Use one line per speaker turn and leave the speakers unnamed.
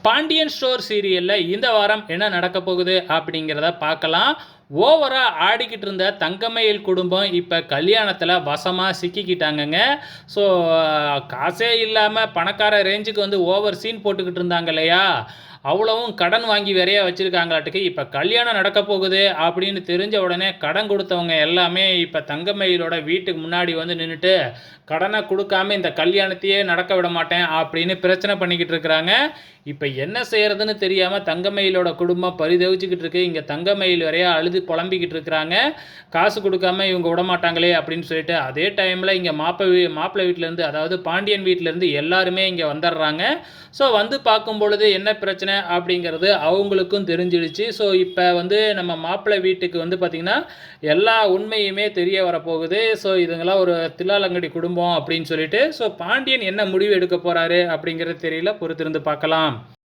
Pandian store சீரியல்ல இந்த வாரம் என்ன நடக்க போகுது அப்படிங்கிறத பார்க்கலாம். ஓவரா ஆடிக்கிட்டு இருந்த தங்கமயில் குடும்பம் இப்ப கல்யாணத்துல வசமா சிக்கிக்கிட்டாங்கங்க. ஸோ காசே இல்லாம பணக்கார ரேஞ்சுக்கு வந்து ஓவர் சீன் போட்டுக்கிட்டு இருந்தாங்க இல்லையா? அவ்வளவும் கடன் வாங்கி வேறையா வச்சிருக்காங்களாட்டுக்கு. இப்ப கல்யாணம் நடக்க போகுது அப்படின்னு தெரிஞ்ச உடனே கடன் கொடுத்தவங்க எல்லாமே இப்ப தங்கமயிலோட வீட்டுக்கு முன்னாடி வந்து நின்னுட்டு, கடன குடுக்காம இந்த கல்யாணத்தையே நடக்க விட மாட்டேன் அப்படின்னு பிரச்சனை பண்ணிக்கிட்டு இருக்கிறாங்க. இப்ப என்ன செய்யறதுன்னு தெரியாம தங்கமயிலோட குடும்பம் பரிதவிச்சுக்கிட்டு இருக்கு. இங்க தங்கமயில் வேறையா அழுது புலம்பிக்கிட்டு இருக்கிறாங்க. காசு குடுக்காம இவங்க விடமாட்டாங்களே அப்படின்னு சொல்லிட்டு. அதே டைம்ல இங்க மாப்பிள்ளை வீட்லேருந்து, அதாவது பாண்டியன் வீட்லேருந்து எல்லாருமே இங்க வந்துடுறாங்க. ஸோ வந்து பார்க்கும் பொழுது என்ன பிரச்சனை அப்படிங்கிறது அவங்களுக்கும் தெரிஞ்சிடுச்சு. ஸோ இப்ப வந்து நம்ம மாப்பிள்ளை வீட்டுக்கு வந்து பார்த்தீங்கன்னா, எல்லா உண்மையுமே தெரிய வரப்போகுது. ஸோ இதுங்கலாம் ஒரு தில்லாலங்கடி குடும்பம் அப்படின்னு சொல்லிட்டு. ஸோ பாண்டியன் என்ன முடிவு எடுக்க போறாரு அப்படிங்கிறது தெரியல. பொறுத்திருந்து பார்க்கலாம்.